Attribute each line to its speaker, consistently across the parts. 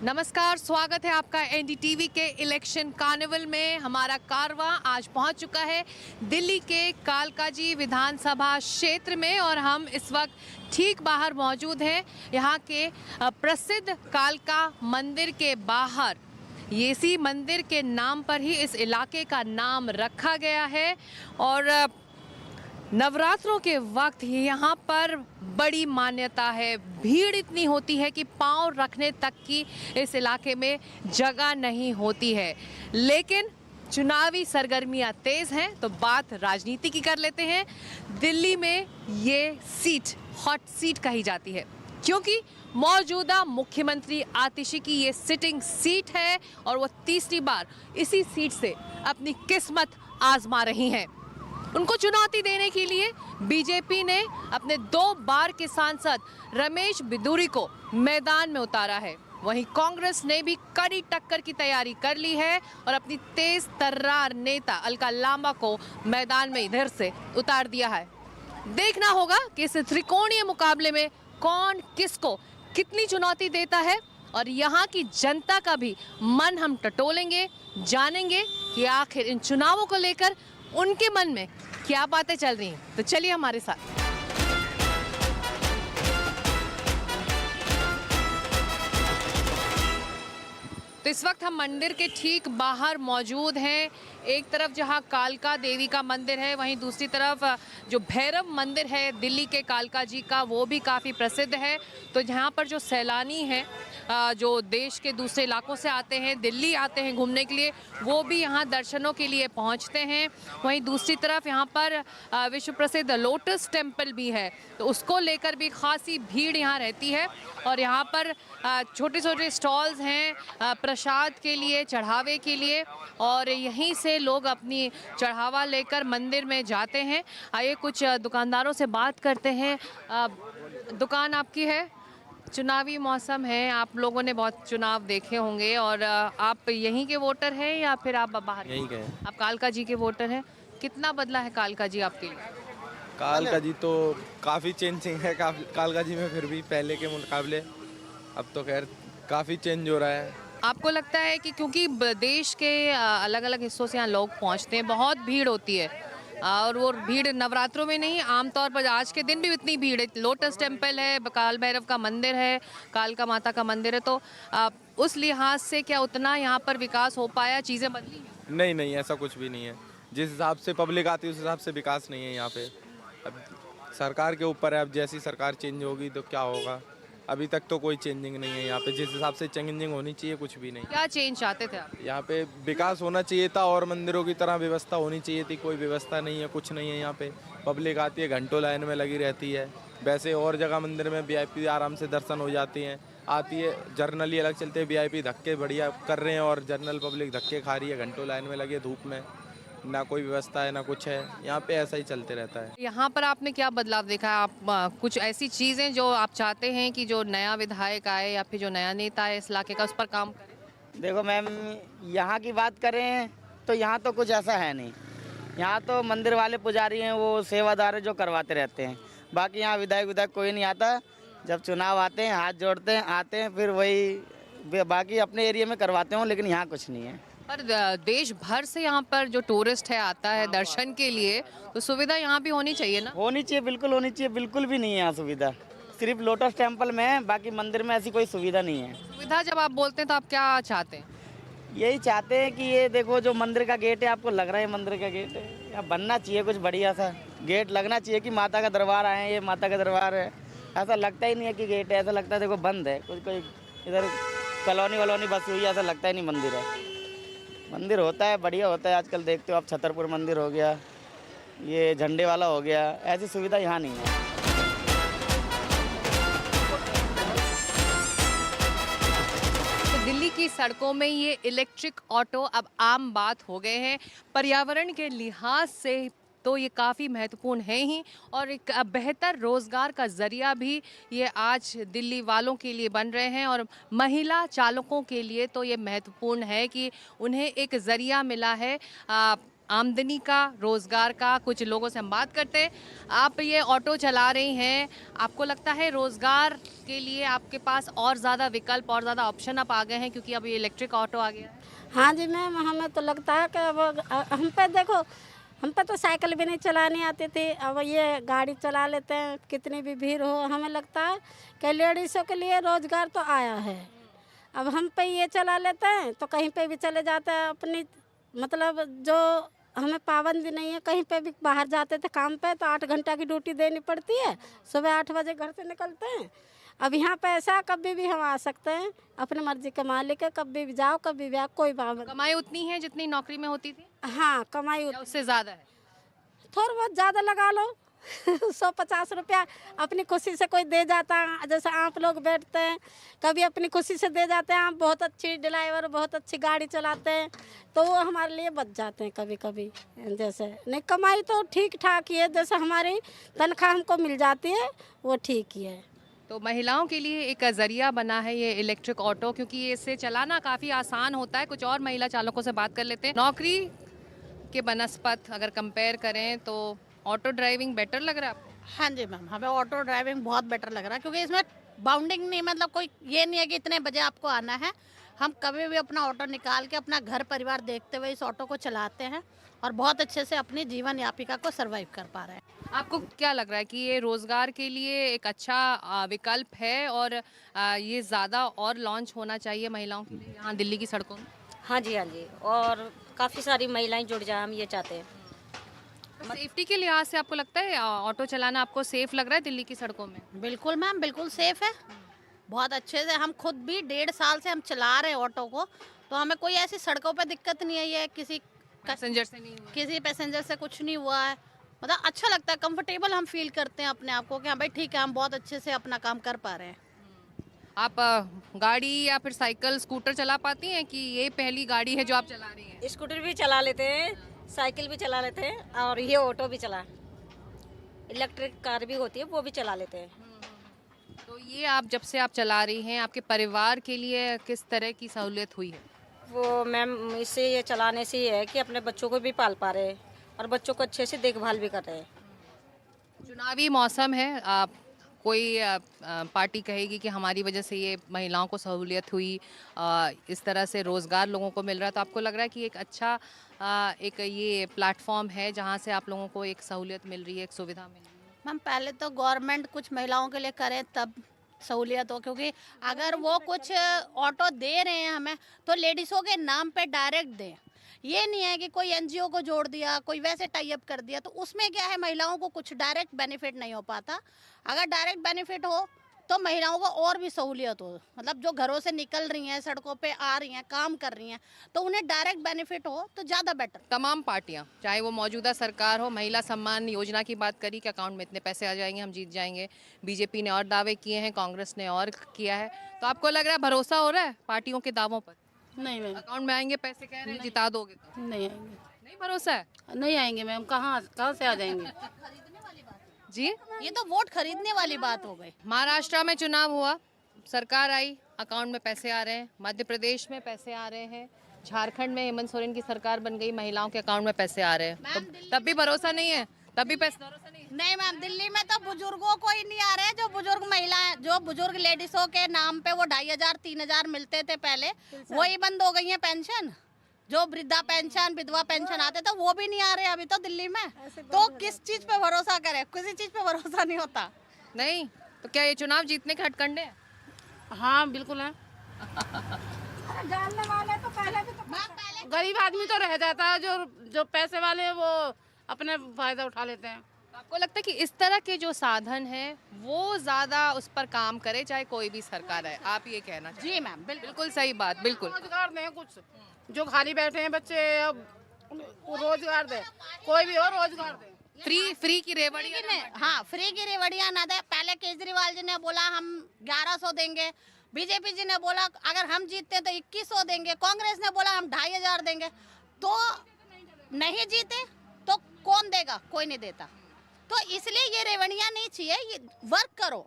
Speaker 1: नमस्कार, स्वागत है आपका एनडीटीवी के इलेक्शन कार्निवल में। हमारा कारवां आज पहुंच चुका है दिल्ली के कालकाजी विधानसभा क्षेत्र में और हम इस वक्त ठीक बाहर मौजूद हैं यहां के प्रसिद्ध कालका मंदिर के बाहर। ये इसी मंदिर के नाम पर ही इस इलाके का नाम रखा गया है और नवरात्रों के वक्त यहाँ पर बड़ी मान्यता है। भीड़ इतनी होती है कि पांव रखने तक की इस इलाके में जगह नहीं होती है। लेकिन चुनावी सरगर्मियां तेज हैं तो बात राजनीति की कर लेते हैं। दिल्ली में ये सीट हॉट सीट कही जाती है क्योंकि मौजूदा मुख्यमंत्री आतिशी की ये सिटिंग सीट है और वो तीसरी बार इसी सीट से अपनी किस्मत आजमा रही हैं। उनको चुनौती देने के लिए बीजेपी ने अपने 2 बार के सांसद रमेश बिदूरी को मैदान में उतारा है। वहीं कांग्रेस ने भी कड़ी टक्कर की तैयारी कर ली है और अपनी तेज तर्रार नेता अलका लांबा को मैदान में इधर से उतार दिया है। देखना होगा कि इस त्रिकोणीय मुकाबले में कौन किसको कितनी चुनौती देता है और यहाँ की जनता का भी मन हम टटोलेंगे, जानेंगे कि आखिर इन चुनावों को लेकर उनके मन में क्या बातें चल रही हैं। तो चलिए हमारे साथ। तो इस वक्त हम मंदिर के ठीक बाहर मौजूद हैं। एक तरफ जहां कालका देवी का मंदिर है, वहीं दूसरी तरफ जो भैरव मंदिर है दिल्ली के कालका जी का, वो भी काफ़ी प्रसिद्ध है। तो यहाँ पर जो सैलानी हैं जो देश के दूसरे इलाकों से आते हैं, दिल्ली आते हैं घूमने के लिए, वो भी यहाँ दर्शनों के लिए पहुँचते हैं। वहीं दूसरी तरफ यहाँ पर विश्व प्रसिद्ध लोटस टेम्पल भी है, तो उसको लेकर भी खासी भीड़ यहाँ रहती है। और यहाँ पर छोटे छोटे स्टॉल्स हैं प्रसाद के लिए, चढ़ावे के लिए, और यहीं से लोग अपनी चढ़ावा लेकर मंदिर में जाते हैं। आइए कुछ दुकानदारों से बात करते हैं। दुकान आपकी है, चुनावी मौसम है, आप लोगों ने बहुत चुनाव देखे होंगे और आप यहीं के वोटर हैं या फिर आप बाहर?
Speaker 2: यहीं के हैं।
Speaker 1: आप कालका जी के वोटर हैं। कितना बदला है कालका जी आपके लिए?
Speaker 2: कालका जी तो काफ़ी चेंजिंग है कालका जी में, फिर भी पहले के मुकाबले अब तो खैर काफ़ी चेंज हो रहा है।
Speaker 1: आपको लगता है कि क्योंकि देश के अलग अलग हिस्सों से यहाँ लोग पहुँचते हैं, बहुत भीड़ होती है और वो भीड़ नवरात्रों में नहीं, आमतौर पर आज के दिन भी इतनी भीड़ है। लोटस टेम्पल है, काल भैरव का मंदिर है, कालका माता का मंदिर है, तो उस लिहाज से क्या उतना यहाँ पर विकास हो पाया, चीज़ें बदली हैं?
Speaker 2: नहीं नहीं, ऐसा कुछ भी नहीं है। जिस हिसाब से पब्लिक आती है उस हिसाब से विकास नहीं है यहाँ पे। अब सरकार के ऊपर है, अब जैसी सरकार चेंज होगी तो क्या होगा। अभी तक तो कोई चेंजिंग नहीं है यहाँ पे। जिस हिसाब से चेंजिंग होनी चाहिए कुछ भी नहीं।
Speaker 1: क्या चेंज चाहते थे आप?
Speaker 2: यहाँ पे विकास होना चाहिए था और मंदिरों की तरह व्यवस्था होनी चाहिए थी। कोई व्यवस्था नहीं है, कुछ नहीं है यहाँ पे। पब्लिक आती है, घंटों लाइन में लगी रहती है। वैसे और जगह मंदिर में वीआईपी आराम से दर्शन हो जाती हैं, आती है। जर्नली अलग चलते हैं, वीआईपी धक्के बढ़िया कर रहे हैं और जनरल पब्लिक धक्के खा रही है, घंटों लाइन में लगे धूप में। ना कोई व्यवस्था है ना कुछ है, यहाँ पे ऐसा ही चलते रहता है।
Speaker 1: यहाँ पर आपने क्या बदलाव देखा है? आप कुछ ऐसी चीज़ें जो आप चाहते हैं कि जो नया विधायक आए या फिर जो नया नेता है इस इलाके का, उस पर काम करें?
Speaker 3: देखो मैम, यहाँ की बात करें तो यहाँ तो कुछ ऐसा है नहीं। यहाँ तो मंदिर वाले पुजारी हैं, वो सेवादार है जो करवाते रहते हैं। बाकी यहाँ विधायक कोई नहीं आता। जब चुनाव आते हैं हाथ जोड़ते हैं, आते हैं, फिर वही बाकी अपने एरिया में करवाते हों, लेकिन यहाँ कुछ नहीं है।
Speaker 1: पर देश भर से यहाँ पर जो टूरिस्ट है आता है दर्शन के लिए, तो सुविधा यहाँ भी होनी चाहिए ना?
Speaker 3: होनी चाहिए, बिल्कुल होनी चाहिए। बिल्कुल भी नहीं है यहाँ सुविधा, सिर्फ लोटस टेम्पल में है, बाकी मंदिर में ऐसी कोई सुविधा नहीं है।
Speaker 1: सुविधा जब आप बोलते हैं तो आप क्या चाहते हैं?
Speaker 3: यही चाहते हैं कि ये देखो जो मंदिर का गेट है, आपको लग रहा है मंदिर का गेट है, यहाँ बनना चाहिए कुछ बढ़िया सा गेट लगना चाहिए कि माता का दरबार आए, ये माता का दरबार है। ऐसा लगता ही नहीं है कि गेट है, ऐसा लगता है देखो बंद है। कुछ कोई इधर कॉलोनी वलोनी बसी हुई है, ऐसा लगता ही नहीं मंदिर है। मंदिर होता है, बढ़िया होता है। आजकल देखते हो आप, छतरपुर मंदिर हो गया, ये झंडे वाला हो गया, ऐसी सुविधा यहाँ नहीं है।
Speaker 1: तो दिल्ली की सड़कों में ये इलेक्ट्रिक ऑटो अब आम बात हो गए हैं। पर्यावरण के लिहाज से तो ये काफ़ी महत्वपूर्ण है ही, और एक बेहतर रोज़गार का ज़रिया भी ये आज दिल्ली वालों के लिए बन रहे हैं। और महिला चालकों के लिए तो ये महत्वपूर्ण है कि उन्हें एक ज़रिया मिला है आमदनी का, रोजगार का। कुछ लोगों से हम बात करते हैं। आप ये ऑटो चला रही हैं, आपको लगता है रोजगार के लिए आपके पास और ज़्यादा विकल्प और ज़्यादा ऑप्शन अब आ गए हैं क्योंकि अब ये इलेक्ट्रिक ऑटो आ गया है?
Speaker 4: हाँ जी मैम, हमें तो लगता है कि अब हम पे देखो, हम पे तो साइकिल भी नहीं चलानी आती थी, अब ये गाड़ी चला लेते हैं, कितनी भी भीड़ हो। हमें लगता है कि लेडीज़ों के लिए रोज़गार तो आया है। अब हम पे ये चला लेते हैं तो कहीं पे भी चले जाते हैं अपनी, मतलब जो हमें पाबंदी नहीं है। कहीं पे भी बाहर जाते थे काम पे तो 8 घंटा की ड्यूटी देनी पड़ती है, सुबह 8 बजे घर से निकलते हैं। अब यहाँ पे ऐसा कभी भी हम आ सकते हैं, अपनी मर्जी के मालिक है, कभी भी जाओ कभी भी आओ, कोई पाबंदी।
Speaker 1: कमाई उतनी है जितनी नौकरी में होती थी
Speaker 4: हाँ कमाई
Speaker 1: या उससे ज़्यादा है?
Speaker 4: थोड़ा बहुत ज़्यादा लगा लो 150 रुपया अपनी खुशी से कोई दे जाता है। जैसे आप लोग बैठते हैं, कभी अपनी खुशी से दे जाते हैं। आप बहुत अच्छी ड्राइवर, बहुत अच्छी गाड़ी चलाते हैं तो वो हमारे लिए बच जाते हैं कभी कभी। जैसे नहीं, कमाई तो ठीक ठाक ही है, जैसे हमारी तनख्वाह हमको मिल जाती है वो ठीक ही है।
Speaker 1: तो महिलाओं के लिए एक ज़रिया बना है ये इलेक्ट्रिक ऑटो, क्योंकि इसे चलाना काफ़ी आसान होता है। कुछ और महिला चालकों से बात कर लेते हैं। नौकरी के बनस्पत अगर कंपेयर करें तो ऑटो ड्राइविंग बेटर लग रहा है आपको?
Speaker 5: हाँ जी मैम, हमें ऑटो ड्राइविंग बहुत बेटर लग रहा है क्योंकि इसमें बाउंडिंग नहीं, मतलब कोई ये नहीं है कि इतने बजे आपको आना है। हम कभी भी अपना ऑटो निकाल के अपना घर परिवार देखते हुए इस ऑटो को चलाते हैं और बहुत अच्छे से अपनी जीवन यापिका को सर्वाइव कर पा रहे हैं।
Speaker 1: आपको क्या लग रहा है कि ये रोज़गार के लिए एक अच्छा विकल्प है और ये ज़्यादा और लॉन्च होना चाहिए महिलाओं के लिए यहाँ दिल्ली की सड़कों में?
Speaker 6: हाँ जी, और काफ़ी सारी महिलाएं जुड़ जाएं, हम ये चाहते हैं।
Speaker 1: सेफ्टी के लिहाज से आपको लगता है ऑटो चलाना आपको सेफ लग रहा है दिल्ली की सड़कों में?
Speaker 5: बिल्कुल मैम, बिल्कुल सेफ है, बहुत अच्छे से। हम खुद भी 1.5 साल से हम चला रहे हैं ऑटो को, तो हमें कोई ऐसी सड़कों पर दिक्कत नहीं आई है, किसी
Speaker 1: पैसेंजर से नहीं हुआ?
Speaker 5: किसी पैसेंजर से कुछ नहीं हुआ है। मतलब अच्छा लगता है, कंफर्टेबल हम फील करते हैं अपने आप को कि हाँ भाई ठीक है, हम बहुत अच्छे से अपना काम कर पा रहे हैं।
Speaker 1: आप गाड़ी या फिर साइकिल, स्कूटर चला पाती हैं कि ये पहली गाड़ी है जो आप चला रही हैं?
Speaker 6: स्कूटर भी चला लेते हैं, साइकिल भी चला लेते हैं और ये ऑटो भी चला, इलेक्ट्रिक कार भी होती है वो भी चला लेते हैं।
Speaker 1: तो ये आप जब से आप चला रही हैं, आपके परिवार के लिए किस तरह की सहूलियत हुई है?
Speaker 6: वो मैम, इससे ये चलाने से ये है कि अपने बच्चों को भी पाल पा रहे हैं और बच्चों को अच्छे से देखभाल भी कर रहे हैं।
Speaker 1: चुनावी मौसम है, आप कोई पार्टी कहेगी कि हमारी वजह से ये महिलाओं को सहूलियत हुई, इस तरह से रोज़गार लोगों को मिल रहा है, तो आपको लग रहा है कि एक अच्छा एक ये प्लेटफॉर्म है जहाँ से आप लोगों को एक सहूलियत मिल रही है, एक सुविधा मिल रही है?
Speaker 5: मैम पहले तो गवर्नमेंट कुछ महिलाओं के लिए करे तब सहूलियत हो, क्योंकि अगर वो कुछ ऑटो दे रहे हैं हमें तो लेडीज़ों के नाम पे डायरेक्ट दें। ये नहीं है कि कोई एनजीओ को जोड़ दिया, कोई वैसे टाई अप कर दिया, तो उसमें क्या है, महिलाओं को कुछ डायरेक्ट बेनिफिट नहीं हो पाता। अगर डायरेक्ट बेनिफिट हो तो महिलाओं को और भी सहूलियत हो, मतलब जो घरों से निकल रही हैं, सड़कों पे आ रही हैं, काम कर रही हैं, तो उन्हें डायरेक्ट बेनिफिट हो तो ज़्यादा बेटर।
Speaker 1: तमाम पार्टियां, चाहे वो मौजूदा सरकार हो, महिला सम्मान योजना की बात करी कि अकाउंट में इतने पैसे आ जाएंगे, हम जीत जाएंगे। बीजेपी ने और दावे किए हैं, कांग्रेस ने और किया है। तो आपको लग रहा है भरोसा हो रहा है पार्टियों के दावों पर?
Speaker 5: नहीं मैम,
Speaker 1: अकाउंट में आएंगे पैसे, कह रहे हैं जिता दोगे तो?
Speaker 5: नहीं आएंगे,
Speaker 1: नहीं भरोसा है?
Speaker 5: नहीं आएंगे मैम, कहाँ से आ जाएंगे?
Speaker 1: जी,
Speaker 5: ये तो वोट खरीदने वाली बात हो गई।
Speaker 1: महाराष्ट्र में चुनाव हुआ, सरकार आई, अकाउंट में पैसे आ रहे हैं। मध्य प्रदेश में पैसे आ रहे हैं। झारखंड में हेमंत सोरेन की सरकार बन गई, महिलाओं के अकाउंट में पैसे आ रहे हैं। तब भी भरोसा नहीं है? तब भी पैसे भरोसा नहीं है?
Speaker 5: नहीं मैम, दिल्ली में तो बुजुर्गों को ही नहीं आ रहे हैं। जो बुजुर्ग महिलाएं, जो बुजुर्ग लेडीजों के नाम पे वो 2500 3000 मिलते थे पहले, वही बंद हो गई है पेंशन। जो वृद्धा पेंशन, विधवा पेंशन आते थे वो भी नहीं आ रहे अभी तो दिल्ली में। तो किस चीज पे भरोसा करे? किसी चीज पे भरोसा नहीं होता।
Speaker 1: नहीं तो क्या ये चुनाव जीतने के हथकंडे हैं?
Speaker 5: हाँ बिल्कुल है।
Speaker 4: जानने वाले तो पहले भी तो
Speaker 5: गरीब आदमी तो रह जाता है, जो पैसे वाले हैं वो अपने फायदा उठा लेते हैं।
Speaker 1: तो आपको लगता है कि इस तरह के जो साधन है वो ज्यादा उस पर काम करे, चाहे कोई भी सरकार है? आप ये कहना चाहिए?
Speaker 5: जी मैम, बिल्कुल
Speaker 1: बिल्कुल सही बात, बिल्कुल।
Speaker 5: रोजगार दें, कुछ जो खाली बैठे हैं बच्चे, अब रोजगार दे, कोई भी हो रोजगार दे।
Speaker 1: फ्री की रेवड़ी
Speaker 5: हाँ, फ्री की रेवड़ियाँ ना दे। पहले केजरीवाल जी ने बोला हम 1100 देंगे, बीजेपी जी ने बोला अगर हम जीतते तो 2100 देंगे, कांग्रेस ने बोला हम 2500 देंगे। तो नहीं जीते तो कौन देगा? कोई नहीं देता। तो इसलिए ये रेवड़ियाँ नहीं चाहिए, ये वर्क करो।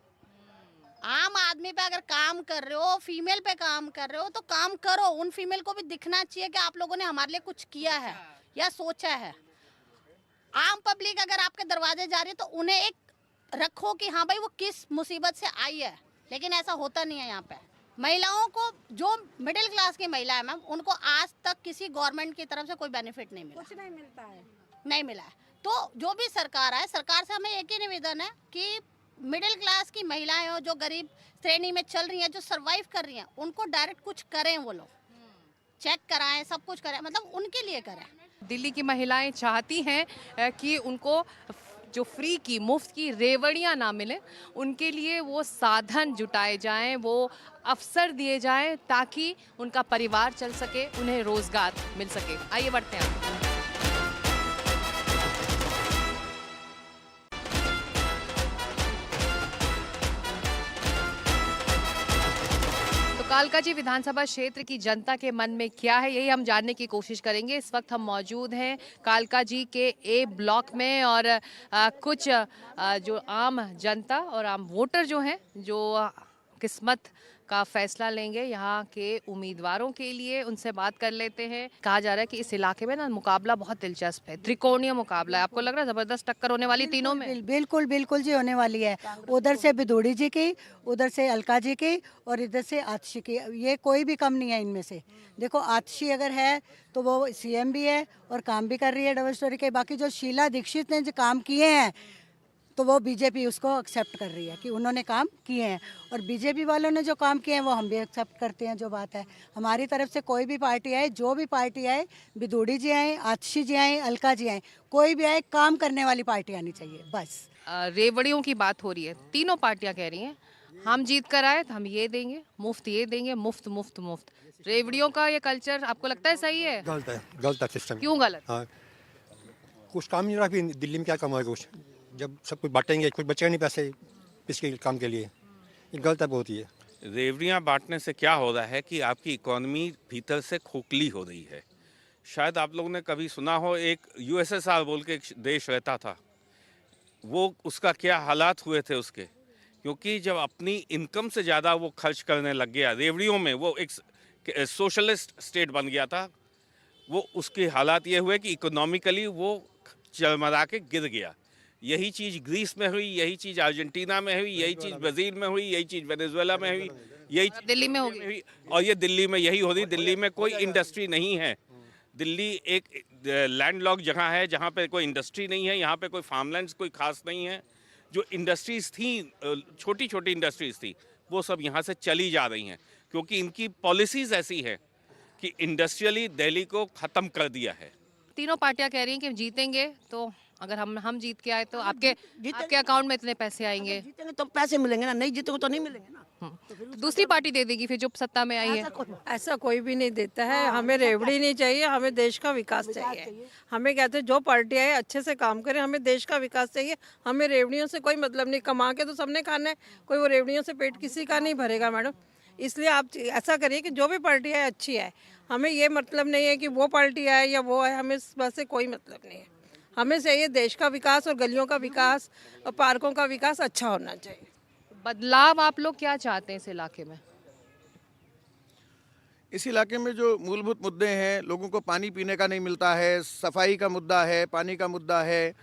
Speaker 5: आम आदमी पे अगर काम कर रहे हो, फीमेल पे काम कर रहे हो तो काम करो। उन फीमेल को भी दिखना चाहिए कि आप लोगों ने हमारे लिए कुछ किया है। या सोचा है। आम पब्लिक अगर आपके दरवाजे जा रही है तो उन्हें एक रखो कि हाँ भाई वो किस मुसीबत से आई है, लेकिन ऐसा होता नहीं है यहाँ पे। महिलाओं को, जो मिडिल क्लास की महिला है मैम, उनको आज तक किसी गवर्नमेंट की तरफ से कोई बेनिफिट नहीं मिला,
Speaker 4: कुछ नहीं मिलता है।
Speaker 5: नहीं मिला है। तो जो भी सरकार आए, सरकार से हमें एक ही निवेदन है कि मिडिल क्लास की महिलाएं हो, जो गरीब श्रेणी में चल रही हैं, जो सरवाइव कर रही हैं, उनको डायरेक्ट कुछ करें, वो लोग चेक कराएं, सब कुछ करें, मतलब उनके लिए करें।
Speaker 1: दिल्ली की महिलाएं चाहती हैं कि उनको जो फ्री की, मुफ्त की रेवड़ियां ना मिले, उनके लिए वो साधन जुटाए जाएं, वो अवसर दिए जाएं, ताकि उनका परिवार चल सके, उन्हें रोजगार मिल सके। आइए बढ़ते हैं। कालकाजी विधानसभा क्षेत्र की जनता के मन में क्या है, यही हम जानने की कोशिश करेंगे। इस वक्त हम मौजूद हैं कालकाजी के ए ब्लॉक में और कुछ जो आम जनता और आम वोटर जो हैं, जो किस्मत का फैसला लेंगे यहाँ के उम्मीदवारों के लिए, उनसे बात कर लेते हैं। कहा जा रहा है कि इस इलाके में ना मुकाबला बहुत दिलचस्प है, त्रिकोणीय मुकाबला है। आपको लग रहा है जबरदस्त टक्कर होने वाली तीनों में?
Speaker 7: बिल्कुल बिल्कुल जी, होने वाली है। उधर से बिदोड़ी जी की, उधर से अलका जी की और इधर से आतिशी की। ये कोई भी कम नहीं है इनमें से। देखो आतिशी अगर है तो वो सीएम भी है और काम भी कर रही है डबल स्टोरी के। बाकी जो शीला दीक्षित ने जो काम किए हैं तो वो बीजेपी उसको एक्सेप्ट कर रही है कि उन्होंने काम किए हैं, और बीजेपी वालों ने जो काम किए हैं वो हम भी एक्सेप्ट करते हैं। जो बात है हमारी तरफ से, कोई भी पार्टी आए, जो भी पार्टी आए, बिदोड़ी जी आए, आतिशी जी आए, अलका जी आए, कोई भी आए, काम करने वाली पार्टी आनी चाहिए बस।
Speaker 1: रेवड़ियों की बात हो रही है, तीनों पार्टियां कह रही हैं हम जीत कर आए तो हम ये देंगे, मुफ्त ये देंगे, मुफ्त मुफ्त मुफ्त। रेवड़ियों का ये कल्चर आपको लगता है सही है?
Speaker 8: गलत है सिस्टम।
Speaker 1: क्यों गलत?
Speaker 8: हाँ, कुछ काम नहीं रहा। फिर दिल्ली में क्या कमाएगा कुछ, जब सब कुछ बांटेंगे, कुछ बचेगा नहीं पैसे इसके काम के लिए। ये गलत है बहुत ही।
Speaker 9: रेवड़ियाँ बांटने से क्या हो रहा है कि आपकी इकोनॉमी भीतर से खोखली हो रही है। शायद आप लोगों ने कभी सुना हो, एक यूएसएसआर बोल के एक देश रहता था, वो उसका क्या हालात हुए थे उसके, क्योंकि जब अपनी इनकम से ज़्यादा वो खर्च करने लग गया रेवड़ियों में, वो एक सोशलिस्ट स्टेट बन गया था। वो उसके हालात ये हुए कि इकोनॉमिकली वो चरमरा के गिर गया। यही चीज़ ग्रीस में हुई, यही चीज़ अर्जेंटीना में हुई, यही चीज़ ब्राज़ील में हुई, यही चीज़ वेनेजुएला में हुई, यही
Speaker 1: दिल्ली में होगी,
Speaker 9: और ये दिल्ली में यही हो रही। दिल्ली में कोई इंडस्ट्री नहीं है। दिल्ली एक लैंडलॉक जगह है जहाँ पे कोई इंडस्ट्री नहीं है। यहाँ पे कोई फार्मलैंड्स कोई खास नहीं है। जो इंडस्ट्रीज़ थी, छोटी छोटी इंडस्ट्रीज़ थी, वो सब यहाँ से चली जा रही हैं, क्योंकि इनकी पॉलिसीज़ ऐसी है कि इंडस्ट्रियली दिल्ली को ख़त्म कर दिया है।
Speaker 1: तीनों पार्टियां कह रही हैं कि जीतेंगे तो अगर हम जीत के आए तो आपके अकाउंट में इतने पैसे आएंगे।
Speaker 10: जीतेंगे तो पैसे मिलेंगे ना, नहीं जीतेंगे तो नहीं मिलेंगे ना।
Speaker 1: तो दूसरी पार्टी दे देगी फिर जो सत्ता में आई है।
Speaker 11: ऐसा कोई भी नहीं देता है। हमें रेवड़ी नहीं चाहिए, हमें देश का विकास चाहिए। हमें कहते हैं जो पार्टी आए अच्छे से काम करे, हमें देश का विकास चाहिए। हमें रेवड़ियों से कोई मतलब नहीं, कमा के तो सबने खाना है, कोई वो रेवड़ियों से पेट किसी का नहीं भरेगा मैडम। इसलिए आप ऐसा करिए कि जो भी पार्टी आए अच्छी आए। हमें ये मतलब नहीं है कि वो पार्टी आए या वो आए, हमें इस बात से कोई मतलब नहीं है। हमें चाहिए देश का विकास और गलियों का विकास और पार्कों का विकास अच्छा होना चाहिए।
Speaker 1: बदलाव आप लोग क्या चाहते हैं इस इलाके में?
Speaker 12: इस इलाके में जो मूलभूत मुद्दे हैं, लोगों को पानी पीने का नहीं मिलता है, सफाई का मुद्दा है, पानी का मुद्दा है।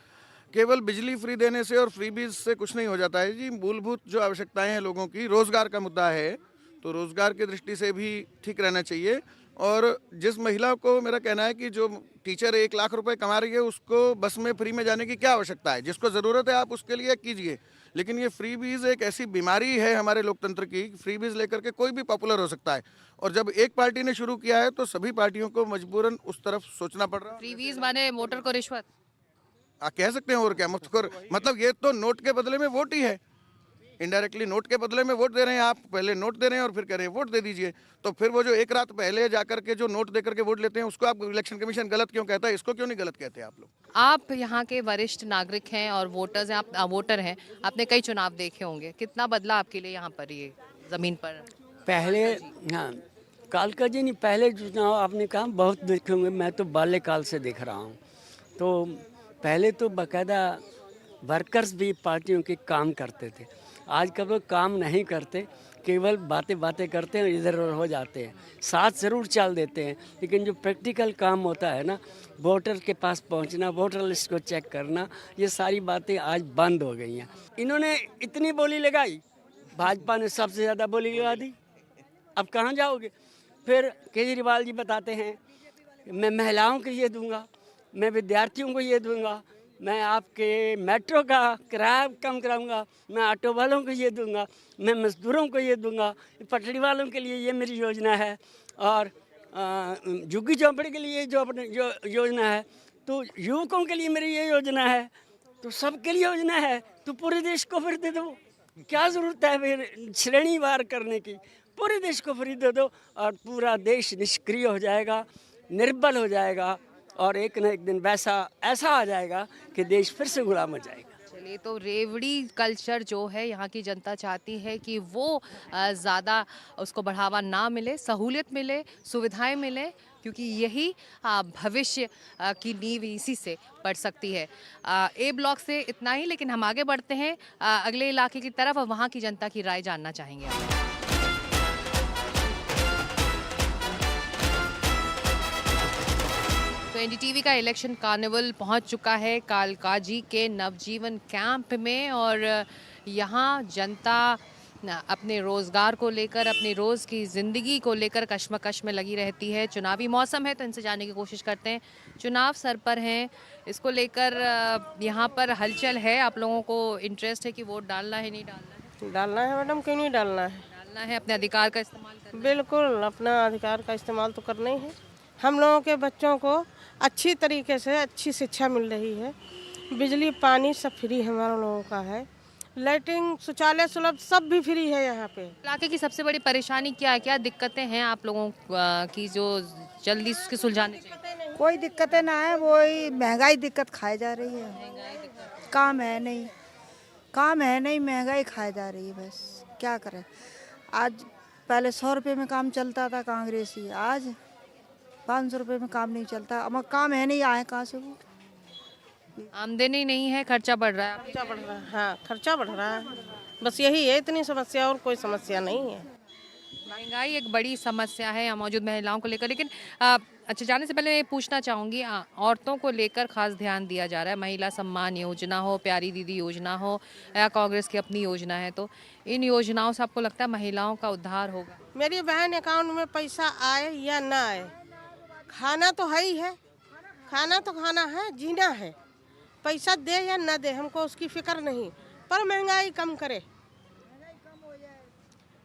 Speaker 12: केवल बिजली फ्री देने से और फ्रीबीज से कुछ नहीं हो जाता है जी। मूलभूत जो आवश्यकताएं हैं लोगों की, रोज़गार का मुद्दा है, तो रोज़गार की दृष्टि से भी ठीक रहना चाहिए। और जिस महिला को, मेरा कहना है कि जो टीचर 1 लाख रुपए कमा रही है, उसको बस में फ्री में जाने की क्या आवश्यकता है? जिसको ज़रूरत है आप उसके लिए कीजिए। लेकिन ये फ्रीबीज एक ऐसी बीमारी है हमारे लोकतंत्र की, फ्रीबीज लेकर के कोई भी पॉपुलर हो सकता है। और जब एक पार्टी ने शुरू किया है तो सभी पार्टियों को मजबूरन उस तरफ सोचना पड़ रहा है।
Speaker 1: फ्रीबीज माने वोटर को रिश्वत
Speaker 12: आप कह सकते हैं, और क्या मतलब ये तो नोट के बदले में वोट ही है। इनडायरेक्टली नोट के बदले में वोट दे रहे हैं आप। पहले नोट दे रहे हैं और फिर कह रहे हैं वोट दे दीजिए। तो फिर वो जो एक रात पहले जाकर के जो नोट देकर के वोट लेते हैं, उसको आप इलेक्शन कमीशन गलत क्यों कहता है? इसको क्यों नहीं गलत कहते आप लोग?
Speaker 1: आप यहाँ के वरिष्ठ नागरिक हैं और वोटर्स हैं, आप वोटर हैं, आपने कई चुनाव देखे होंगे। कितना बदला आपके लिए यहाँ पर, ये जमीन पर?
Speaker 10: पहले हाँ, कालका जी नहीं, पहले चुनाव आपने कहा बहुत देखे होंगे। मैं तो बाल्यकाल से देख रहा हूँ। तो पहले तो बाकायदा वर्कर्स भी पार्टियों के काम करते थे। आजकल वो काम नहीं करते। केवल बातें बातें करते हैं, इधर उधर हो जाते हैं, साथ ज़रूर चल देते हैं, लेकिन जो प्रैक्टिकल काम होता है ना, वोटर के पास पहुंचना, वोटर लिस्ट को चेक करना, ये सारी बातें आज बंद हो गई हैं। इन्होंने इतनी बोली लगाई, भाजपा ने सबसे ज़्यादा बोली लगा दी, अब कहाँ जाओगे? फिर केजरीवाल जी बताते हैं मैं महिलाओं को ये दूंगा, मैं विद्यार्थियों को ये दूंगा, मैं आपके मेट्रो का किराया कम कराऊंगा, मैं ऑटो वालों को ये दूंगा, मैं मजदूरों को ये दूंगा, पटरी वालों के लिए ये मेरी योजना है, और झुग्गी झोंपड़ी के लिए जो योजना है, तो युवकों के लिए मेरी ये योजना है, तो सबके लिए योजना है, तो पूरे देश को फिर दे दो। क्या ज़रूरत है फिर श्रेणीवार करने की? पूरे देश को फ्री दे दो और पूरा देश निष्क्रिय हो जाएगा, निर्बल हो जाएगा, और एक न एक दिन वैसा ऐसा आ जाएगा कि देश फिर से गुलाम हो जाएगा।
Speaker 1: चलिए, तो रेवड़ी कल्चर जो है यहाँ की जनता चाहती है कि वो ज़्यादा उसको बढ़ावा ना मिले, सहूलियत मिले, सुविधाएं मिले, क्योंकि यही भविष्य की नींव इसी से पड़ सकती है। ए ब्लॉक से इतना ही, लेकिन हम आगे बढ़ते हैं अगले इलाके की तरफ और वहाँ की जनता की राय जानना चाहेंगे। तो एनडीटीवी का इलेक्शन कार्निवल पहुंच चुका है कालकाजी के नवजीवन कैंप में, और यहाँ जनता अपने रोज़गार को लेकर, अपनी रोज़ की ज़िंदगी को लेकर कश्मकश में लगी रहती है। चुनावी मौसम है, तो इनसे जानने की कोशिश करते हैं। चुनाव सर पर हैं, इसको लेकर यहाँ पर हलचल है, आप लोगों को इंटरेस्ट है कि वोट डालना है, नहीं डालना है?
Speaker 11: डालना है मैडम, क्यों नहीं डालना है?
Speaker 1: डालना है, अपने अधिकार का इस्तेमाल करना है।
Speaker 11: बिल्कुल, अपना अधिकार का इस्तेमाल तो करना ही है। हम लोगों के बच्चों को अच्छी तरीके से अच्छी शिक्षा मिल रही है, बिजली पानी सब फ्री हमारे लोगों का है, लाइटिंग शौचालय सुलभ सब भी फ्री है यहाँ पे।
Speaker 1: इलाके की सबसे बड़ी परेशानी क्या है, क्या दिक्कतें हैं आप लोगों की जो जल्दी उसके सुलझाने चाहिए?
Speaker 13: कोई दिक्कतें ना है, वही महंगाई दिक्कत खाई जा रही है, काम है नहीं, काम है नहीं, महंगाई खाई जा रही है, बस क्या करें। आज पहले 100 रुपये में काम चलता था कांग्रेसी, आज 500 रुपये में काम नहीं चलता। अब काम है नहीं, आए कहाँ से? वो
Speaker 1: आमदनी नहीं है, खर्चा बढ़ रहा है।
Speaker 11: खर्चा बढ़ रहा है, हाँ खर्चा बढ़ रहा है, बस यही है, इतनी समस्या, और कोई समस्या नहीं है।
Speaker 1: महंगाई एक बड़ी समस्या है यहाँ मौजूद महिलाओं को लेकर, लेकिन अच्छा, जाने से पहले पूछना चाहूँगी, औरतों को लेकर खास ध्यान दिया जा रहा है, महिला सम्मान योजना हो, प्यारी दीदी योजना हो, या कांग्रेस की अपनी योजना है, तो इन योजनाओं से आपको लगता है महिलाओं का उद्धार होगा?
Speaker 11: मेरी बहन अकाउंट में पैसा आए या ना आए, खाना तो है ही है, खाना तो खाना है, जीना है, पैसा दे या ना दे हमको उसकी फिक्र नहीं, पर महंगाई कम करे।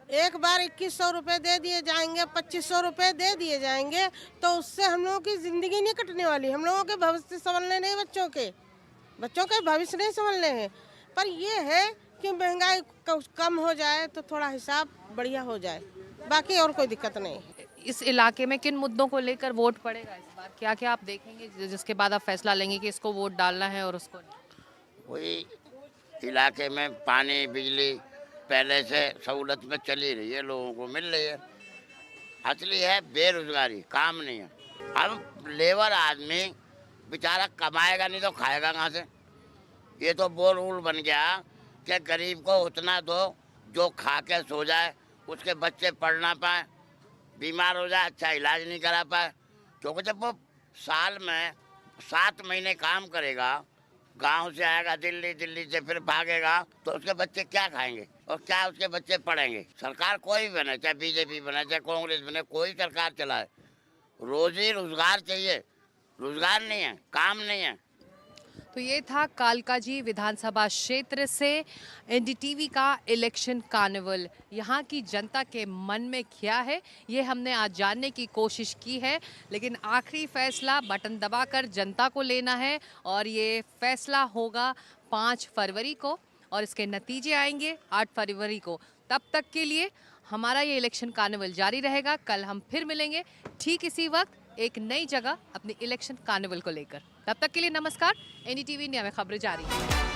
Speaker 11: एक बार 2100 रुपये दे दिए जाएंगे, 2500 रुपये दे दिए जाएंगे, तो उससे हम लोगों की ज़िंदगी नहीं कटने वाली, हम लोगों के भविष्य संभलने नहीं, बच्चों के भविष्य नहीं संभलने हैं। पर ये है कि महंगाई कम हो जाए तो थोड़ा हिसाब बढ़िया हो जाए, बाकी और कोई दिक्कत नहीं।
Speaker 1: इस इलाके में किन मुद्दों को लेकर वोट पड़ेगा इस बार, क्या क्या आप देखेंगे जिसके बाद आप फैसला लेंगे कि इसको वोट डालना है और उसको नहीं?
Speaker 14: वही इलाके में पानी बिजली पहले से सहूलत में चली रही है, लोगों को मिल रही है। असली है बेरोजगारी, काम नहीं है। अब लेबर आदमी बेचारा कमाएगा नहीं तो खाएगा कहाँ से? ये तो बोल रूल बन गया कि गरीब को उतना दो जो खा के सो जाए, उसके बच्चे पढ़ ना पाए, बीमार हो जाए, अच्छा इलाज नहीं करा पाए। क्योंकि जब वो साल में 7 महीने काम करेगा, गांव से आएगा दिल्ली, दिल्ली से फिर भागेगा, तो उसके बच्चे क्या खाएंगे और क्या उसके बच्चे पढ़ेंगे? सरकार कोई भी बने, चाहे बीजेपी बने, चाहे कांग्रेस बने, कोई सरकार चलाए, रोजी रोजगार चाहिए, रोजगार नहीं है, काम नहीं है।
Speaker 1: तो ये था कालकाजी विधानसभा क्षेत्र से एनडीटीवी का इलेक्शन कार्निवल। यहाँ की जनता के मन में क्या है, ये हमने आज जानने की कोशिश की है, लेकिन आखिरी फैसला बटन दबाकर जनता को लेना है, और ये फैसला होगा 5 फरवरी को, और इसके नतीजे आएंगे 8 फरवरी को। तब तक के लिए हमारा ये इलेक्शन कार्निवल जारी रहेगा। कल हम फिर मिलेंगे ठीक इसी वक्त, एक नई जगह, अपने इलेक्शन कार्निवल को लेकर। तब तक के लिए नमस्कार। एनडीटीवी इंडिया में खबरें जारी हैं।